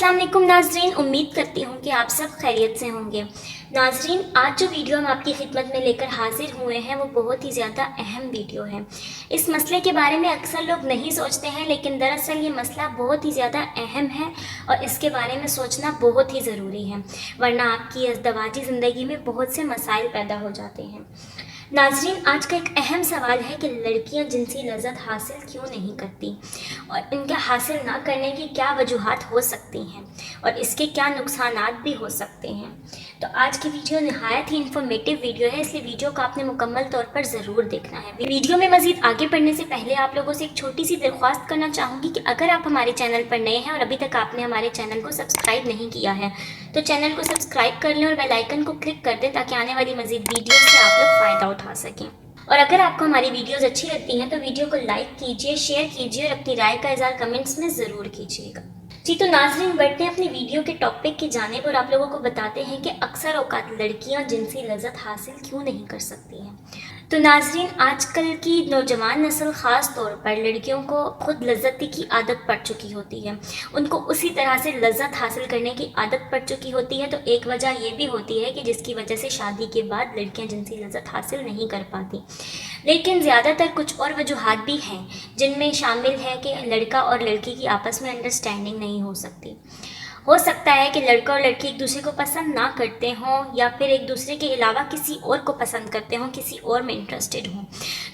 अस्सलाम वालेकुम नाज़रीन, उम्मीद करती हूँ कि आप सब खैरियत से होंगे। नाज़रीन, आज जो वीडियो हम आपकी खिदमत में लेकर हाजिर हुए हैं वो बहुत ही ज़्यादा अहम वीडियो है। इस मसले के बारे में अक्सर लोग नहीं सोचते हैं, लेकिन दरअसल ये मसला बहुत ही ज़्यादा अहम है और इसके बारे में सोचना बहुत ही ज़रूरी है, वरना आपकी अज़दवाजी ज़िंदगी में बहुत से मसाइल पैदा हो जाते हैं। नाज़रीन, आज का एक अहम सवाल है कि लड़कियां जिनसी लज़्ज़त हासिल क्यों नहीं करती और इनके हासिल ना करने की क्या वजूहात हो सकती हैं और इसके क्या नुकसानात भी हो सकते हैं। तो आज की वीडियो नहायत ही इंफॉर्मेटिव वीडियो है, इसलिए वीडियो को आपने मुकम्मल तौर पर ज़रूर देखना है। वीडियो में मज़ीद आगे बढ़ने से पहले आप लोगों से एक छोटी सी दरख्वास्त करना चाहूँगी कि अगर आप हमारे चैनल पर नए हैं और अभी तक आपने हमारे चैनल को सब्सक्राइब नहीं किया है तो चैनल को सब्सक्राइब कर लें और बेल आइकन को क्लिक कर दें ताकि आने वाली मज़ीद वीडियो से आप लोग फ़ायदा उठा सकें। और अगर आपको हमारी वीडियोस अच्छी लगती हैं तो वीडियो को लाइक कीजिए, शेयर कीजिए और अपनी राय का इज़हार कमेंट्स में ज़रूर कीजिएगा। जी, तो नाज़रीन, बढ़ते हैं अपनी वीडियो के टॉपिक की जानिब और आप लोगों को बताते हैं कि अक्सर औकात लड़कियां जिनसी लज़्ज़त हासिल क्यों नहीं कर सकती हैं। तो नाज़रीन, आजकल की नौजवान नस्ल ख़ास तौर पर लड़कियों को खुद लज़्ज़ती की आदत पड़ चुकी होती है, उनको उसी तरह से लज़्ज़त हासिल करने की आदत पड़ चुकी होती है। तो एक वजह ये भी होती है कि जिसकी वजह से शादी के बाद लड़कियां जिनसी लज़्ज़त हासिल नहीं कर पाती, लेकिन ज़्यादातर कुछ और वजूहात भी हैं जिनमें शामिल है कि लड़का और लड़की की आपस में अंडरस्टैंडिंग नहीं हो सकती। हो सकता है कि लड़का और लड़की एक दूसरे को पसंद ना करते हों या फिर एक दूसरे के अलावा किसी और को पसंद करते हों, किसी और में इंटरेस्टेड हों,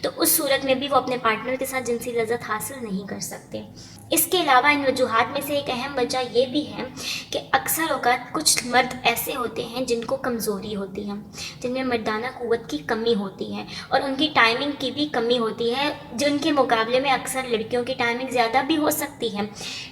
तो उस सूरत में भी वो अपने पार्टनर के साथ जिनसी लज़्ज़त हासिल नहीं कर सकते। इसके अलावा इन वजूहात में से एक अहम वजह ये भी है कि अक्सर औक़ात कुछ मर्द ऐसे होते हैं जिनको कमज़ोरी होती है, जिनमें मर्दाना क़ुव्वत की कमी होती है और उनकी टाइमिंग की भी कमी होती है, जिनके मुकाबले में अक्सर लड़कियों की टाइमिंग ज़्यादा भी हो सकती है।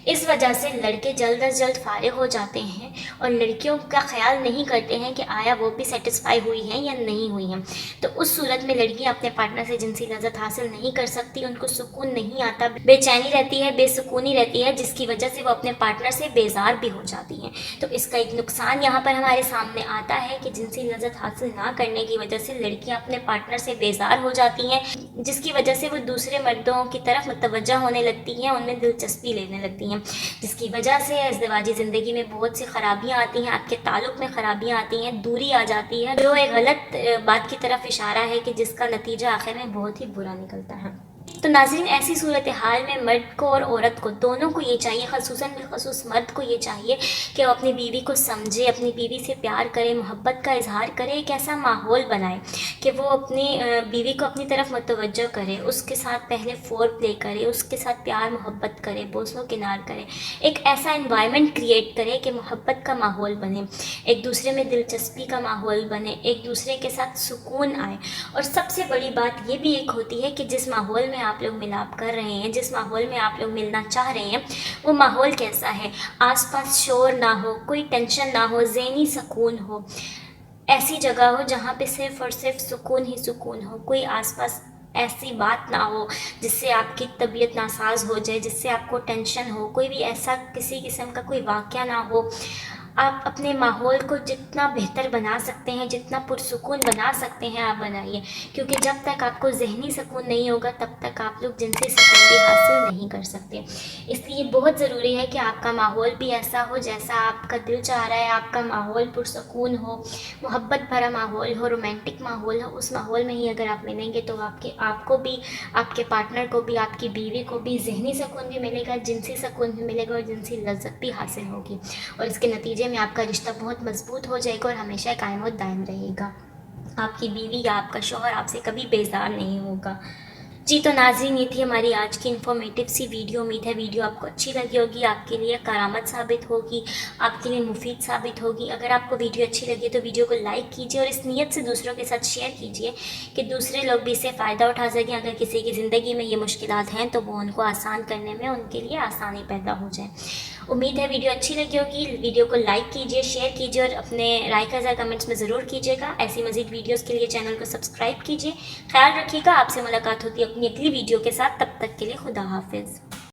इस वजह से लड़के जल्द अज जल्द फारिग हो जाते हैं और लड़कियों का ख्याल नहीं करते हैं कि आया वो भी सेटिस्फाई हुई हैं या नहीं हुई हैं। तो उस सूरत में लड़कियां अपने पार्टनर से जिनसी लज़्ज़त हासिल नहीं कर सकती, उनको सुकून नहीं आता, बेचैनी रहती है, बेसुकूनी रहती है, जिसकी वजह से वो अपने पार्टनर से बेजार भी हो जाती हैं। तो इसका एक नुकसान यहाँ पर हमारे सामने आता है कि जिनसी लज़्ज़त हासिल ना करने की वजह से लड़कियाँ अपने पार्टनर से बेजार हो जाती हैं, जिसकी वजह से वो दूसरे मर्दों की तरफ मुतवज्जा होने लगती हैं, उनमें दिलचस्पी लेने लगती हैं, जिसकी वजह से अज़दवाजी ज़िंदगी में बहुत सी ख़राबियाँ आती हैं, आपके ताल्लुक़ में ख़राबियाँ आती हैं, दूरी आ जाती है, जो एक गलत बात की तरफ इशारा है कि जिसका नतीजा आखिर में बहुत ही बुरा निकलता है। तो नाज़रीन, ऐसी सूरत हाल में मर्द को और औरत को दोनों को ये चाहिए, ख़ुसूसन बिलख़ुसूस मर्द को ये चाहिए कि वो अपनी बीवी को समझे, अपनी बीवी से प्यार करे, मोहब्बत का इजहार करे, एक ऐसा माहौल बनाए कि वो अपनी बीवी को अपनी तरफ मुतवज्जो करे, उसके साथ पहले फोर प्ले करे, उसके साथ प्यार मोहब्बत करे, बोसो किनार करे, एक ऐसा इन्वायरमेंट क्रिएट करे कि मोहब्बत का माहौल बने, एक दूसरे में दिलचस्पी का माहौल बने, एक दूसरे के साथ सुकून आए। और सबसे बड़ी बात ये भी एक होती है कि जिस माहौल में आप लोग मिलाप कर रहे हैं, जिस माहौल में आप लोग मिलना चाह रहे हैं, वो माहौल कैसा है, आसपास शोर ना हो, कोई टेंशन ना हो, ज़हनी सुकून हो, ऐसी जगह हो जहाँ पे सिर्फ़ और सिर्फ सुकून ही सुकून हो, कोई आसपास ऐसी बात ना हो जिससे आपकी तबीयत नासाज हो जाए, जिससे आपको टेंशन हो, कोई भी ऐसा किसी किस्म का कोई वाक़या ना हो। आप अपने माहौल को जितना बेहतर बना सकते हैं, जितना पुरसुकून बना सकते हैं आप बनाइए, क्योंकि जब तक आपको ज़हनी सुकून नहीं होगा तब तक आप लोग जिनसी सुकून भी हासिल नहीं कर सकते। इसलिए बहुत ज़रूरी है कि आपका माहौल भी ऐसा हो जैसा आपका दिल चाह रहा है, आपका माहौल पुरसुकून हो, मोहब्बत भरा माहौल हो, रोमांटिक माहौल हो। उस माहौल में ही अगर आप मिलेंगे तो आपको भी, आपके पार्टनर को भी, आपकी बीवी को भी ज़हनी सुकून भी मिलेगा, जिनसी सुकून भी मिलेगा और जिनसी लज़्ज़त भी हासिल होगी और इसके नतीजे में आपका रिश्ता बहुत मजबूत हो जाएगा और हमेशा कायम और दायम रहेगा। आपकी बीवी या आपका शौहर आपसे कभी बेजार नहीं होगा। जी, तो नाज़रीन, ये थी हमारी आज की इन्फॉर्मेटिव सी वीडियो। उम्मीद है वीडियो आपको अच्छी लगी होगी, आपके लिए करामत साबित होगी, आपके लिए मुफीद साबित होगी। अगर आपको वीडियो अच्छी लगी तो वीडियो को लाइक कीजिए और इस नीयत से दूसरों के साथ शेयर कीजिए कि दूसरे लोग भी इससे फ़ायदा उठा सकें। अगर किसी की ज़िंदगी में ये मुश्किलात हैं तो वो उनको आसान करने में उनके लिए आसानी पैदा हो जाए। उम्मीद है वीडियो अच्छी लगी होगी। वीडियो को लाइक कीजिए, शेयर कीजिए और अपने राय का इज़हार कमेंट्स में ज़रूर कीजिएगा। ऐसी मज़ीद वीडियोस के लिए चैनल को सब्सक्राइब कीजिए। ख्याल रखिएगा। आपसे मुलाकात होती है अपनी अगली वीडियो के साथ। तब तक के लिए खुदा हाफिज़।